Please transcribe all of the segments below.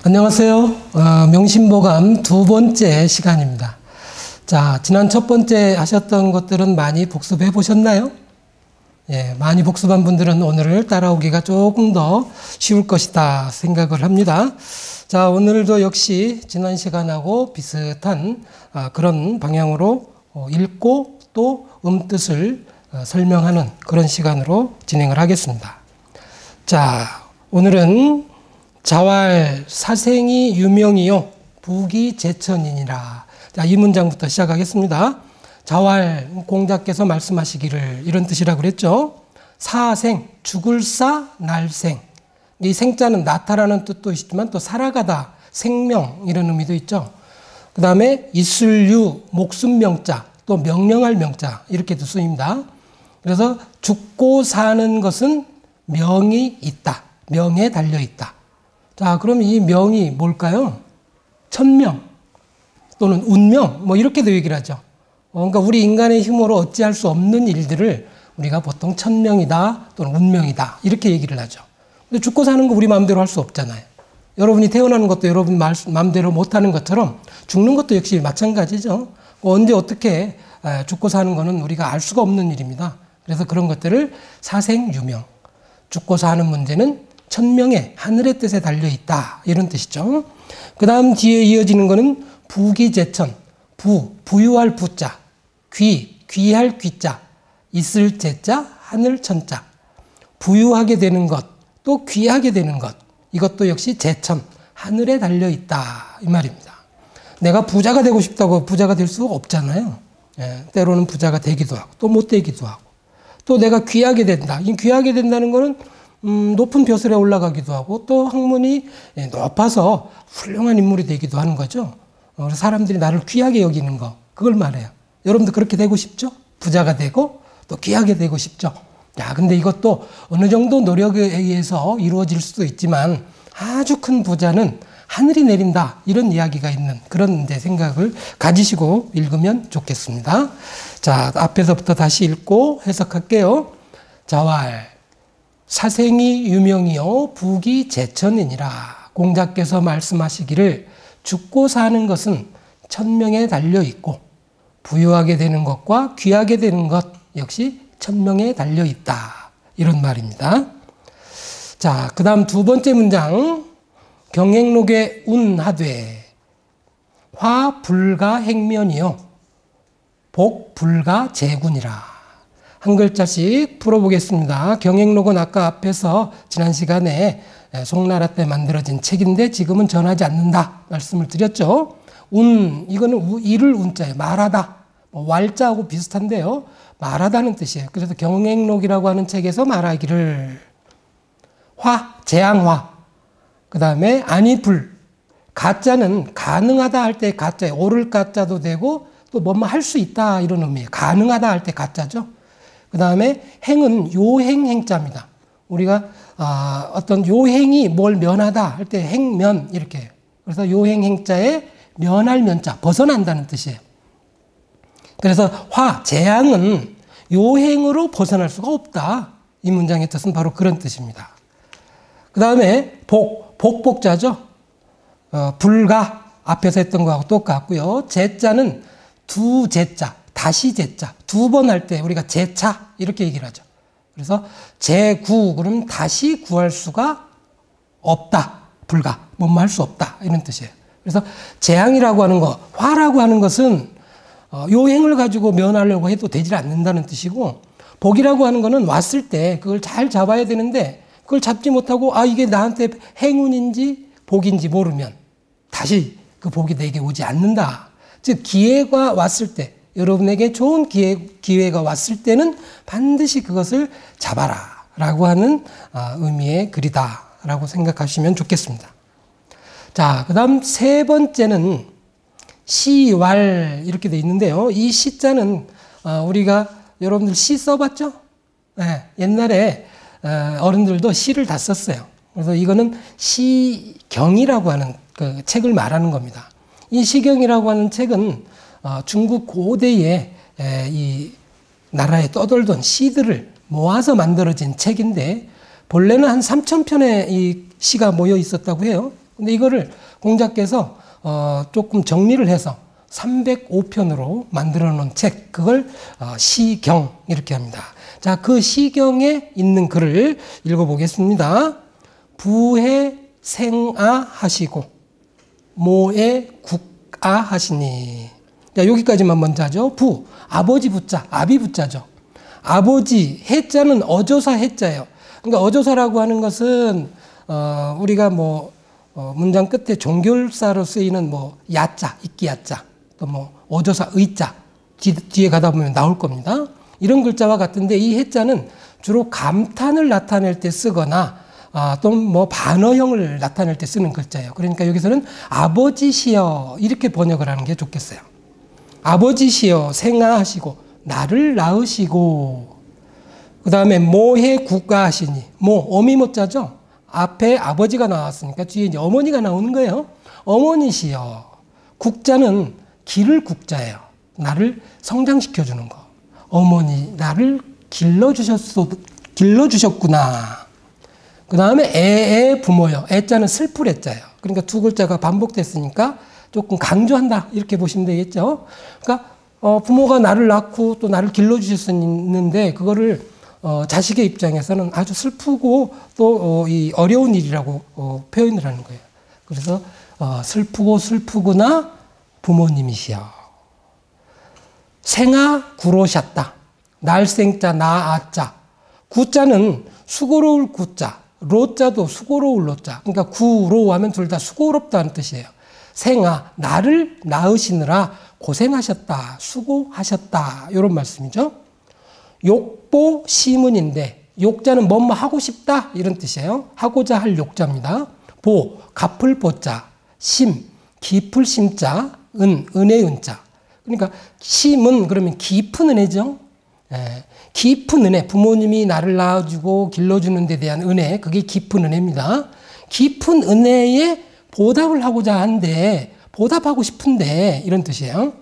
안녕하세요. 명심보감 두 번째 시간입니다. 자, 지난 첫 번째 하셨던 것들은 많이 복습해 보셨나요? 예, 많이 복습한 분들은 오늘을 따라오기가 조금 더 쉬울 것이다 생각을 합니다. 자, 오늘도 역시 지난 시간하고 비슷한 그런 방향으로 읽고 또 뜻을 설명하는 그런 시간으로 진행을 하겠습니다. 자, 오늘은 자왈 사생이 유명이요 부귀 제천이니라. 자, 이 문장부터 시작하겠습니다. 자왈 공자께서 말씀하시기를 이런 뜻이라고 그랬죠. 사생 죽을 사 날생. 이 생자는 나타나는 뜻도 있지만 또 살아가다 생명 이런 의미도 있죠. 그 다음에 이슬유 목숨 명자 또 명령할 명자 이렇게도 쓰입니다. 그래서 죽고 사는 것은 명이 있다. 명에 달려 있다. 자, 그럼 이 명이 뭘까요? 천명 또는 운명 뭐 이렇게도 얘기를 하죠. 그러니까 우리 인간의 힘으로 어찌할 수 없는 일들을 우리가 보통 천명이다 또는 운명이다 이렇게 얘기를 하죠. 근데 죽고 사는 거 우리 마음대로 할 수 없잖아요. 여러분이 태어나는 것도 여러분 마음대로 못하는 것처럼 죽는 것도 역시 마찬가지죠. 언제 어떻게 죽고 사는 거는 우리가 알 수가 없는 일입니다. 그래서 그런 것들을 사생유명, 죽고 사는 문제는 천명의 하늘의 뜻에 달려있다 이런 뜻이죠. 그 다음 뒤에 이어지는 거는 부귀제천, 부유할 부자, 귀할 귀자, 있을 제자, 하늘 천자. 부유하게 되는 것, 또 귀하게 되는 것, 이것도 역시 제천, 하늘에 달려있다 이 말입니다. 내가 부자가 되고 싶다고 부자가 될 수가 없잖아요. 예, 때로는 부자가 되기도 하고 또 못 되기도 하고 또 내가 귀하게 된다. 이 귀하게 된다는 거는 높은 벼슬에 올라가기도 하고 또 학문이 높아서 훌륭한 인물이 되기도 하는 거죠. 그래서 사람들이 나를 귀하게 여기는 거 그걸 말해요. 여러분도 그렇게 되고 싶죠? 부자가 되고 또 귀하게 되고 싶죠? 야, 근데 이것도 어느 정도 노력에 의해서 이루어질 수도 있지만 아주 큰 부자는 하늘이 내린다 이런 이야기가 있는 그런 이제 생각을 가지시고 읽으면 좋겠습니다. 자, 앞에서부터 다시 읽고 해석할게요. 자왈 사생이 유명이요 부귀 제천이니라. 공자께서 말씀하시기를 죽고 사는 것은 천명에 달려있고 부유하게 되는 것과 귀하게 되는 것 역시 천명에 달려있다 이런 말입니다. 자, 그 다음 두 번째 문장 경행록에 운하되 화 불가 행면이요 복 불가 제군이라. 한 글자씩 풀어보겠습니다. 경행록은 아까 앞에서 지난 시간에 송나라 때 만들어진 책인데 지금은 전하지 않는다 말씀을 드렸죠. 이거는 이를 운자예요. 말하다. 왈자하고 비슷한데요. 말하다는 뜻이에요. 그래서 경행록이라고 하는 책에서 말하기를 재앙화. 그 다음에 아니불. 가짜는 가능하다 할 때 가짜예요. 오를 가짜도 되고 또 뭐뭐 할 수 있다 이런 의미예요. 가능하다 할 때 가짜죠. 그 다음에 행은 요행행자입니다. 우리가 어떤 요행이 뭘 면하다 할 때 행면 이렇게. 그래서 요행행자에 면할 면자, 벗어난다는 뜻이에요. 그래서 재앙은 요행으로 벗어날 수가 없다. 이 문장의 뜻은 바로 그런 뜻입니다. 그 다음에 복복자죠. 불가 앞에서 했던 거하고 똑같고요. 제자는 두 제자. 다시 제자. 두 번 할 때 우리가 제차 이렇게 얘기를 하죠. 그래서 제구 그러면 다시 구할 수가 없다. 불가. 뭐뭐 할 수 없다. 이런 뜻이에요. 그래서 재앙이라고 하는 거, 화라고 하는 것은 요행을 가지고 면하려고 해도 되질 않는다는 뜻이고 복이라고 하는 거는 왔을 때 그걸 잘 잡아야 되는데 그걸 잡지 못하고 이게 나한테 행운인지 복인지 모르면 다시 그 복이 내게 오지 않는다. 즉 기회가 왔을 때 여러분에게 좋은 기회가 왔을 때는 반드시 그것을 잡아라 라고 하는 의미의 글이다 라고 생각하시면 좋겠습니다. 자, 그 다음 세 번째는 시왈 이렇게 돼 있는데요. 이 시자는 우리가 여러분들 시 써봤죠? 네, 옛날에 어른들도 시를 다 썼어요. 그래서 이거는 시경이라고 하는 그 책을 말하는 겁니다. 이 시경이라고 하는 책은 중국 고대에 이 나라에 떠돌던 시들을 모아서 만들어진 책인데 본래는 한 3,000편의 이 시가 모여 있었다고 해요. 근데 이거를 공자께서 조금 정리를 해서 305편으로 만들어 놓은 책, 그걸 시경 이렇게 합니다. 자, 그 시경에 있는 글을 읽어보겠습니다. 부해 생아하시고 모에 국아하시니. 자, 여기까지만 먼저 하죠. 부, 아버지 부자, 아비 부자죠. 아버지, 해자는 어조사 해자예요. 그러니까 어조사라고 하는 것은 우리가 문장 끝에 종결사로 쓰이는 야자, 이끼야자, 또 어조사 의자 뒤에 가다 보면 나올 겁니다. 이런 글자와 같은데 이 해자는 주로 감탄을 나타낼 때 쓰거나 또는 반어형을 나타낼 때 쓰는 글자예요. 그러니까 여기서는 아버지시여 이렇게 번역을 하는 게 좋겠어요. 아버지시여 생아하시고 나를 낳으시고, 그 다음에 모해 국가하시니, 어미모자죠. 앞에 아버지가 나왔으니까 뒤에 이제 어머니가 나오는 거예요. 어머니시여. 국자는 기를 국자예요. 나를 성장시켜주는 거. 어머니 나를 길러주셨구나. 그 다음에 애의 부모여. 애자는 슬플 애자예요. 그러니까 두 글자가 반복됐으니까 조금 강조한다 이렇게 보시면 되겠죠. 그러니까 부모가 나를 낳고 또 나를 길러주셨는데 그거를 자식의 입장에서는 아주 슬프고 또 이 어려운 일이라고 표현을 하는 거예요. 그래서 슬프구나 부모님이시여. 생아 구로셨다. 날생자 나아자. 구자는 수고로울 구자, 로자도 수고로울 로자. 그러니까 구로 하면 둘 다 수고롭다는 뜻이에요. 생아, 나를 낳으시느라 고생하셨다, 수고하셨다 이런 말씀이죠. 욕보 시문인데 욕자는 뭐뭐 하고 싶다 이런 뜻이에요. 하고자 할 욕자입니다. 보, 갚을 보자, 심, 깊을 심자, 은혜의 은자. 그러니까 심은 그러면 깊은 은혜죠. 깊은 은혜, 부모님이 나를 낳아주고 길러주는 데 대한 은혜, 그게 깊은 은혜입니다. 깊은 은혜에 보답을 하고자 한데, 보답하고 싶은데 이런 뜻이에요.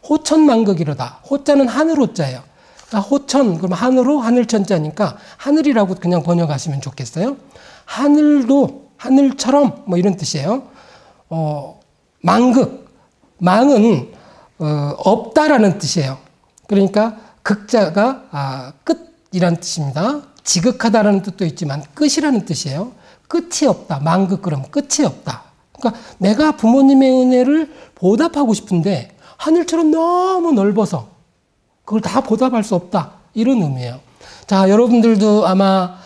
호천만극이로다. 호자는 하늘 호자예요. 그러니까 호천, 그럼 하늘호, 하늘천자니까 하늘이라고 그냥 번역하시면 좋겠어요. 하늘도 하늘처럼 이런 뜻이에요. 만극, 망은 없다라는 뜻이에요. 그러니까 극자가 끝이라는 뜻입니다. 지극하다라는 뜻도 있지만 끝이라는 뜻이에요. 끝이 없다. 만극 그럼 끝이 없다. 그러니까 내가 부모님의 은혜를 보답하고 싶은데 하늘처럼 너무 넓어서 그걸 다 보답할 수 없다. 이런 의미예요. 자, 여러분들도 아마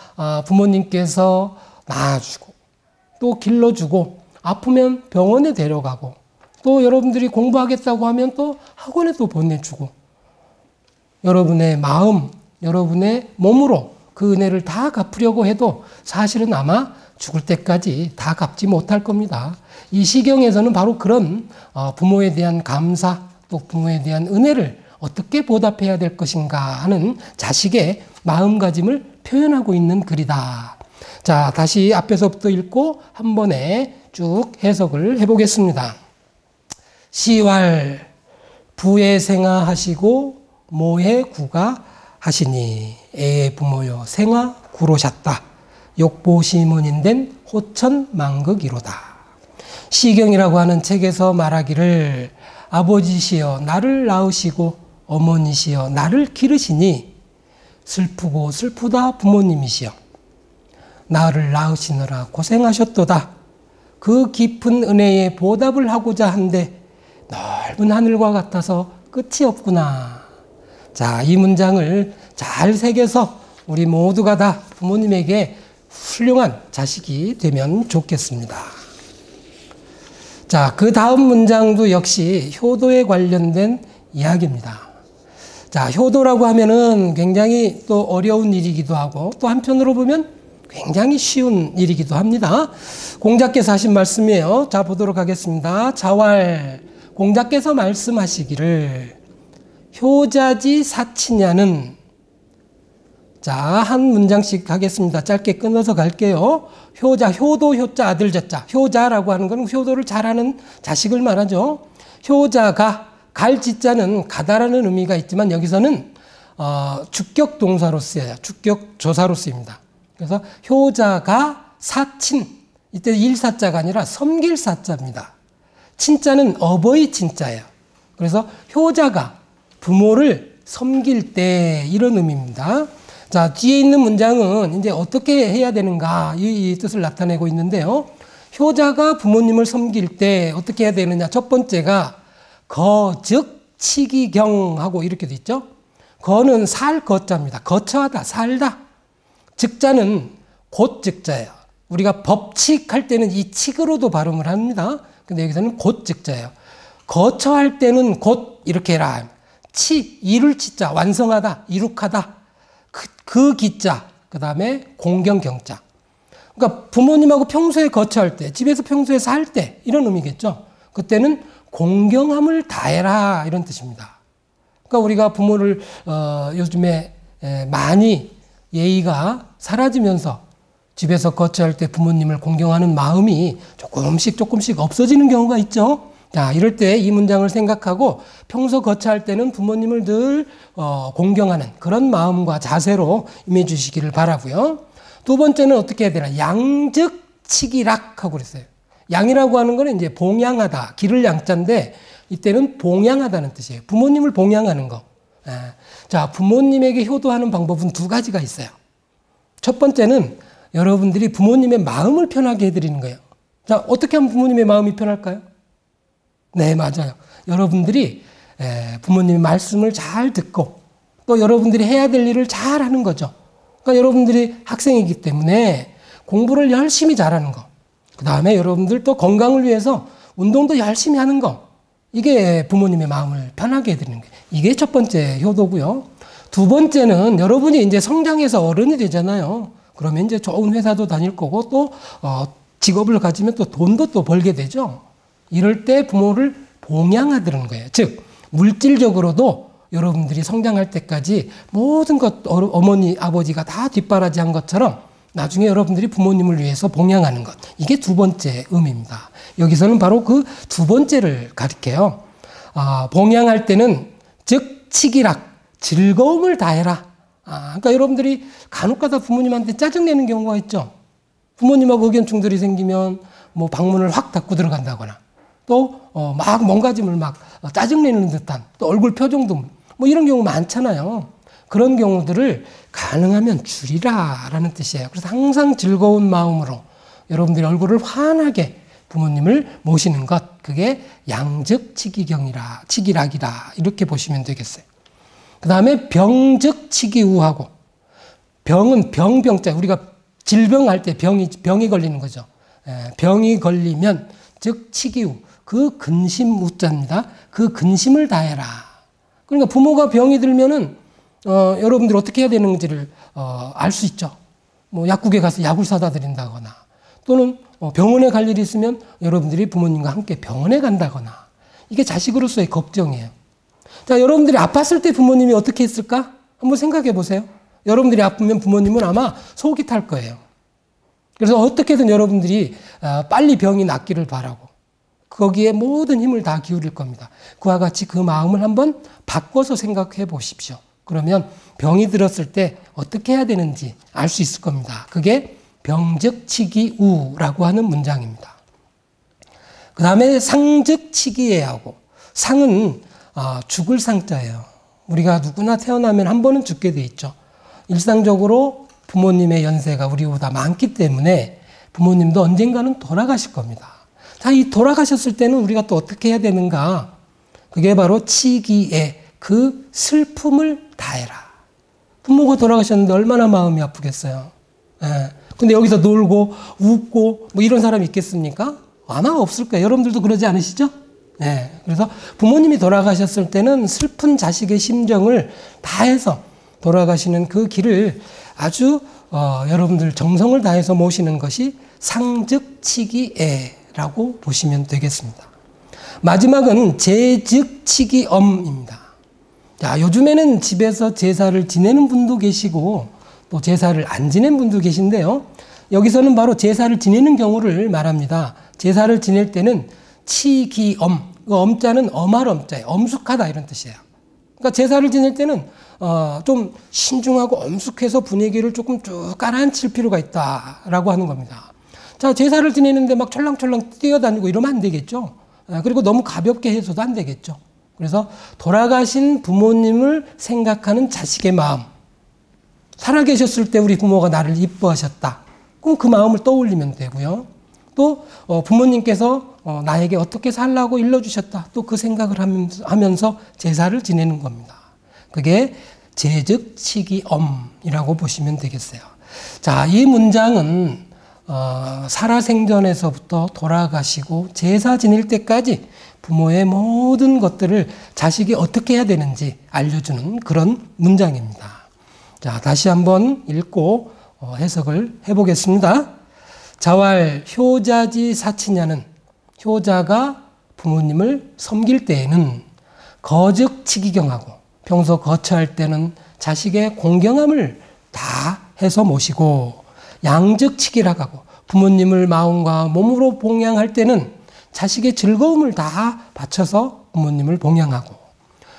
부모님께서 낳아주고 또 길러주고 아프면 병원에 데려가고 또 여러분들이 공부하겠다고 하면 또 학원에 또 보내주고 여러분의 마음, 여러분의 몸으로 그 은혜를 다 갚으려고 해도 사실은 아마 죽을 때까지 다 갚지 못할 겁니다. 이 시경에서는 바로 그런 부모에 대한 감사 또 부모에 대한 은혜를 어떻게 보답해야 될 것인가 하는 자식의 마음가짐을 표현하고 있는 글이다. 자, 다시 앞에서부터 읽고 한 번에 쭉 해석을 해보겠습니다. 시왈 부의 생아하시고 모의 구가 하시니 애의 부모여 생아 구로셨다. 욕보시문인된 호천만극이로다. 시경이라고 하는 책에서 말하기를 아버지시여 나를 낳으시고 어머니시여 나를 기르시니 슬프고 슬프다 부모님이시여 나를 낳으시느라 고생하셨도다. 그 깊은 은혜에 보답을 하고자 한데 넓은 하늘과 같아서 끝이 없구나. 자, 이 문장을 잘 새겨서 우리 모두가 다 부모님에게 훌륭한 자식이 되면 좋겠습니다. 자, 그 다음 문장도 역시 효도에 관련된 이야기입니다. 자, 효도라고 하면은 굉장히 또 어려운 일이기도 하고 또 한편으로 보면 굉장히 쉬운 일이기도 합니다. 공자께서 하신 말씀이에요. 자, 보도록 하겠습니다. 자왈 공자께서 말씀하시기를 효자지 사치냐는, 자, 한 문장씩 하겠습니다. 짧게 끊어서 갈게요. 효자, 효도, 효자, 아들, 자자. 효자라고 하는 건 효도를 잘하는 자식을 말하죠. 효자가, 갈 지자는 가다라는 의미가 있지만 여기서는 주격 동사로 쓰여요. 주격 조사로 쓰입니다. 그래서 효자가 사친, 이때 일사자가 아니라 섬길 사자입니다. 친자는 어버이 친자예요. 그래서 효자가 부모를 섬길 때, 이런 의미입니다. 자, 뒤에 있는 문장은 이제 어떻게 해야 되는가, 이 뜻을 나타내고 있는데요. 효자가 부모님을 섬길 때 어떻게 해야 되느냐. 첫 번째가 거즉 치기경하고 이렇게 돼 있죠. 거는 살 거자입니다. 거처하다, 살다. 즉자는 곧 즉자예요. 우리가 법칙할 때는 이 칙으로도 발음을 합니다. 근데 여기서는 곧 즉자예요. 거처할 때는 곧 이렇게 해라. 이룰 치자, 완성하다, 이룩하다. 그 기자, 그 다음에 공경 경자. 그러니까 부모님하고 평소에 거처할 때, 집에서 평소에 살 때, 이런 의미겠죠. 그때는 공경함을 다해라, 이런 뜻입니다. 그러니까 우리가 부모를 요즘에 많이 예의가 사라지면서 집에서 거처할 때 부모님을 공경하는 마음이 조금씩 없어지는 경우가 있죠. 자, 이럴 때 이 문장을 생각하고 평소 거처할 때는 부모님을 늘 공경하는 그런 마음과 자세로 임해 주시기를 바라고요. 두 번째는 어떻게 해야 되나? 양즉치기락 하고 그랬어요. 양이라고 하는 거는 이제 봉양하다, 기를 양자인데 이때는 봉양하다는 뜻이에요. 부모님을 봉양하는 거. 자, 부모님에게 효도하는 방법은 두 가지가 있어요. 첫 번째는 여러분들이 부모님의 마음을 편하게 해드리는 거예요. 자, 어떻게 하면 부모님의 마음이 편할까요? 네, 맞아요. 여러분들이 부모님의 말씀을 잘 듣고 또 여러분들이 해야 될 일을 잘 하는 거죠. 그러니까 여러분들이 학생이기 때문에 공부를 열심히 잘하는 거. 그 다음에 여러분들 또 건강을 위해서 운동도 열심히 하는 거. 이게 부모님의 마음을 편하게 해드리는 거예요. 이게 첫 번째 효도고요. 두 번째는 여러분이 이제 성장해서 어른이 되잖아요. 그러면 이제 좋은 회사도 다닐 거고 또 직업을 가지면 또 돈도 또 벌게 되죠. 이럴 때 부모를 봉양하드는 거예요. 즉 물질적으로도 여러분들이 성장할 때까지 모든 것 어머니 아버지가 다 뒷바라지한 것처럼 나중에 여러분들이 부모님을 위해서 봉양하는 것. 이게 두 번째 의미입니다. 여기서는 바로 그 두 번째를 가리켜요. 봉양할 때는 즉 치기락, 즐거움을 다해라. 그러니까 여러분들이 간혹가다 부모님한테 짜증내는 경우가 있죠. 부모님하고 의견 충돌이 생기면 뭐 방문을 확 닫고 들어간다거나 또 막 몸가짐을 막 짜증내는 듯한 또 얼굴 표정도 뭐 이런 경우 많잖아요. 그런 경우들을 가능하면 줄이라라는 뜻이에요. 그래서 항상 즐거운 마음으로 여러분들의 얼굴을 환하게 부모님을 모시는 것, 그게 양즉치기경이라, 치기락이라 이렇게 보시면 되겠어요. 그 다음에 병즉치기우하고, 병은 병자, 우리가 질병할 때 병이 걸리는 거죠. 병이 걸리면 즉 치기우, 그 근심 우자입니다. 그 근심을 다해라. 그러니까 부모가 병이 들면은 여러분들이 어떻게 해야 되는지를 알 수 있죠. 뭐 약국에 가서 약을 사다 드린다거나 또는 병원에 갈 일이 있으면 여러분들이 부모님과 함께 병원에 간다거나, 이게 자식으로서의 걱정이에요. 자, 여러분들이 아팠을 때 부모님이 어떻게 했을까? 한번 생각해 보세요. 여러분들이 아프면 부모님은 아마 속이 탈 거예요. 그래서 어떻게든 여러분들이 빨리 병이 낫기를 바라고 거기에 모든 힘을 다 기울일 겁니다. 그와 같이 그 마음을 한번 바꿔서 생각해 보십시오. 그러면 병이 들었을 때 어떻게 해야 되는지 알 수 있을 겁니다. 그게 병즉치기우라고 하는 문장입니다. 그 다음에 상즉치기예하고, 상은 죽을 상자예요. 우리가 누구나 태어나면 한 번은 죽게 돼 있죠. 일상적으로 부모님의 연세가 우리보다 많기 때문에 부모님도 언젠가는 돌아가실 겁니다. 자, 이 돌아가셨을 때는 우리가 또 어떻게 해야 되는가? 그게 바로 치기에 그 슬픔을 다해라. 부모가 돌아가셨는데 얼마나 마음이 아프겠어요. 근데 여기서 놀고 웃고 뭐 이런 사람이 있겠습니까? 아마 없을 거예요. 여러분들도 그러지 않으시죠? 그래서 부모님이 돌아가셨을 때는 슬픈 자식의 심정을 다해서 돌아가시는 그 길을 아주 여러분들 정성을 다해서 모시는 것이 상즉치기애라고 보시면 되겠습니다. 마지막은 제즉치기엄입니다. 자, 요즘에는 집에서 제사를 지내는 분도 계시고 또 제사를 안 지내는 분도 계신데요. 여기서는 바로 제사를 지내는 경우를 말합니다. 제사를 지낼 때는 치기엄, 엄자는 엄할 엄자예요. 엄숙하다 이런 뜻이에요. 그러니까 제사를 지낼 때는 좀 신중하고 엄숙해서 분위기를 조금 쭉 깔아앉힐 필요가 있다라고 하는 겁니다. 자, 제사를 지내는데 막 철랑철랑 뛰어다니고 이러면 안 되겠죠. 그리고 너무 가볍게 해서도 안 되겠죠. 그래서 돌아가신 부모님을 생각하는 자식의 마음. 살아계셨을 때 우리 부모가 나를 이뻐하셨다. 그럼 그 마음을 떠올리면 되고요. 또 부모님께서 나에게 어떻게 살라고 일러주셨다. 또 그 생각을 하면서 제사를 지내는 겁니다. 그게 제즉치기엄이라고 보시면 되겠어요. 자, 이 문장은 살아생전에서부터 돌아가시고 제사 지낼 때까지 부모의 모든 것들을 자식이 어떻게 해야 되는지 알려주는 그런 문장입니다. 자, 다시 한번 읽고 해석을 해보겠습니다. 자왈 효자지 사치냐는 효자가 부모님을 섬길 때에는 거즉치기경하고 평소 거처할 때는 자식의 공경함을 다 해서 모시고 양즉치기락하고 부모님을 마음과 몸으로 봉양할 때는 자식의 즐거움을 다 바쳐서 부모님을 봉양하고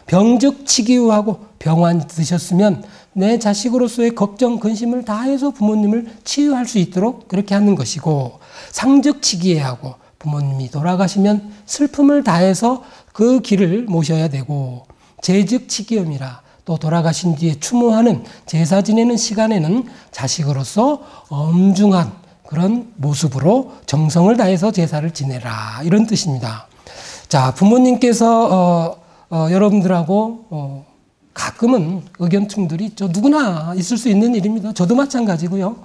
병즉치기우하고 병환 드셨으면 내 자식으로서의 걱정, 근심을 다해서 부모님을 치유할 수 있도록 그렇게 하는 것이고 상즉치기해하고 부모님이 돌아가시면 슬픔을 다해서 그 길을 모셔야 되고 제즉치기엄이라 또 돌아가신 뒤에 추모하는 제사 지내는 시간에는 자식으로서 엄중한 그런 모습으로 정성을 다해서 제사를 지내라 이런 뜻입니다. 자, 부모님께서 여러분들하고 가끔은 의견 충돌이 있죠. 누구나 있을 수 있는 일입니다. 저도 마찬가지고요.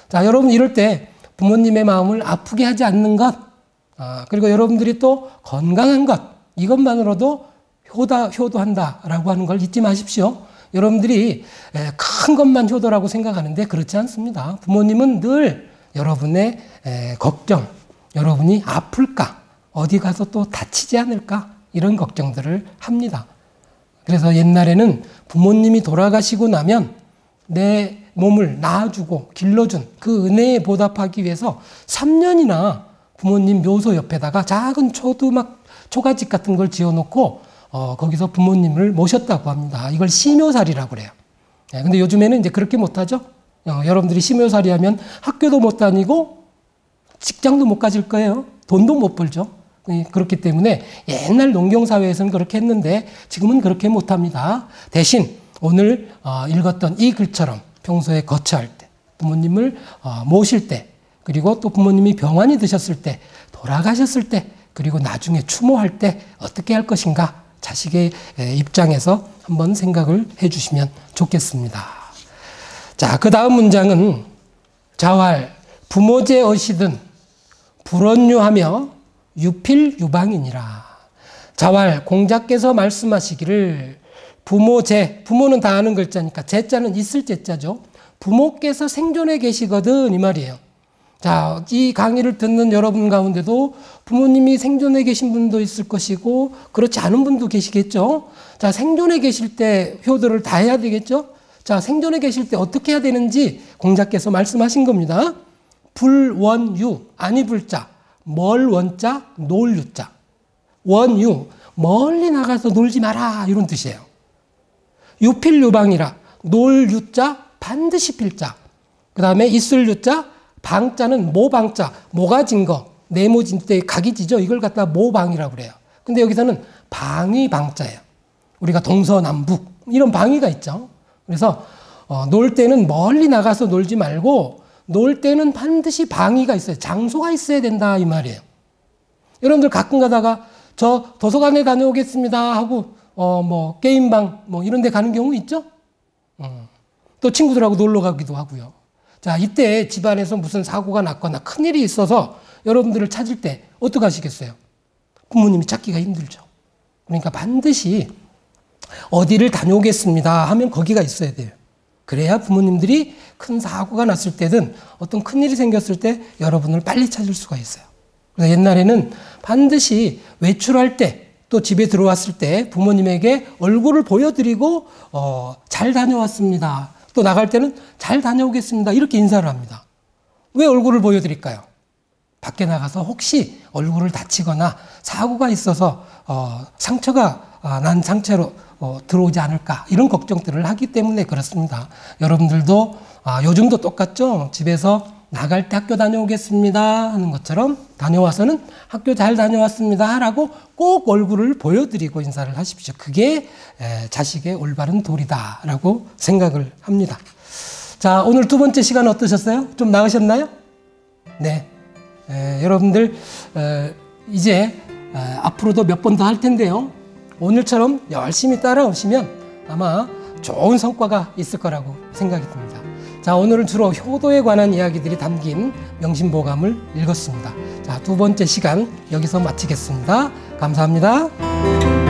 자, 여러분 이럴 때 부모님의 마음을 아프게 하지 않는 것, 그리고 여러분들이 또 건강한 것, 이것만으로도 효도한다라고 하는 걸 잊지 마십시오. 여러분들이 큰 것만 효도라고 생각하는데 그렇지 않습니다. 부모님은 늘 여러분의 걱정, 여러분이 아플까, 어디 가서 또 다치지 않을까, 이런 걱정들을 합니다. 그래서 옛날에는 부모님이 돌아가시고 나면 내 몸을 낳아주고 길러준 그 은혜에 보답하기 위해서 3년이나 부모님 묘소 옆에다가 작은 초가집 같은 걸 지어놓고 거기서 부모님을 모셨다고 합니다. 이걸 시묘살이라고 그래요. 근데 요즘에는 이제 그렇게 못하죠. 여러분들이 시묘살이 하면 학교도 못 다니고 직장도 못 가질 거예요. 돈도 못 벌죠. 그렇기 때문에 옛날 농경사회에서는 그렇게 했는데 지금은 그렇게 못합니다. 대신 오늘 읽었던 이 글처럼 평소에 거처할 때, 부모님을 모실 때, 그리고 또 부모님이 병환이 드셨을 때, 돌아가셨을 때, 그리고 나중에 추모할 때 어떻게 할 것인가 자식의 입장에서 한번 생각을 해주시면 좋겠습니다. 자, 그 다음 문장은 자활 부모제 어시든 불언유하며 유필유방이니라. 자활 공자께서 말씀하시기를 부모제, 부모는 다 아는 글자니까 제자는 있을 제자죠. 부모께서 생존해 계시거든 이 말이에요. 자, 이 강의를 듣는 여러분 가운데도 부모님이 생존해 계신 분도 있을 것이고 그렇지 않은 분도 계시겠죠. 자, 생존해 계실 때 효도를 다 해야 되겠죠. 자, 생존해 계실 때 어떻게 해야 되는지 공자께서 말씀하신 겁니다. 불원유, 아니 불자, 멀 원자, 놀 유자. 원유, 멀리 나가서 놀지 마라 이런 뜻이에요. 유필유방이라, 놀 유자, 반드시 필자. 그 다음에 있을 유자, 방자는 모방자, 모가 진 거, 네모진 때 각이 지죠. 이걸 갖다 모방이라고 그래요. 근데 여기서는 방위 방자예요. 우리가 동서남북 이런 방위가 있죠. 그래서 놀 때는 멀리 나가서 놀지 말고 놀 때는 반드시 방위가 있어요. 장소가 있어야 된다 이 말이에요. 여러분들 가끔 가다가 저 도서관에 다녀오겠습니다 하고 게임방 이런 데 가는 경우 있죠. 또 친구들하고 놀러 가기도 하고요. 자, 이때 집안에서 무슨 사고가 났거나 큰일이 있어서 여러분들을 찾을 때 어떻게 하시겠어요? 부모님이 찾기가 힘들죠. 그러니까 반드시 어디를 다녀오겠습니다 하면 거기가 있어야 돼요. 그래야 부모님들이 큰 사고가 났을 때든 어떤 큰일이 생겼을 때 여러분을 빨리 찾을 수가 있어요. 그래서 옛날에는 반드시 외출할 때 또 집에 들어왔을 때 부모님에게 얼굴을 보여드리고 잘 다녀왔습니다. 또 나갈 때는 잘 다녀오겠습니다. 이렇게 인사를 합니다. 왜 얼굴을 보여드릴까요? 밖에 나가서 혹시 얼굴을 다치거나 사고가 있어서 상처가 난 상태로 들어오지 않을까 이런 걱정들을 하기 때문에 그렇습니다. 여러분들도 요즘도 똑같죠? 집에서 나갈 때 학교 다녀오겠습니다 하는 것처럼 다녀와서는 학교 잘 다녀왔습니다 라고 꼭 얼굴을 보여드리고 인사를 하십시오. 그게 자식의 올바른 도리다 라고 생각을 합니다. 자, 오늘 두 번째 시간 어떠셨어요? 좀 나으셨나요? 네. 여러분들 이제 앞으로도 몇 번 더 할 텐데요. 오늘처럼 열심히 따라오시면 아마 좋은 성과가 있을 거라고 생각이 듭니다. 자, 오늘은 주로 효도에 관한 이야기들이 담긴 명심보감을 읽었습니다. 자, 두 번째 시간 여기서 마치겠습니다. 감사합니다.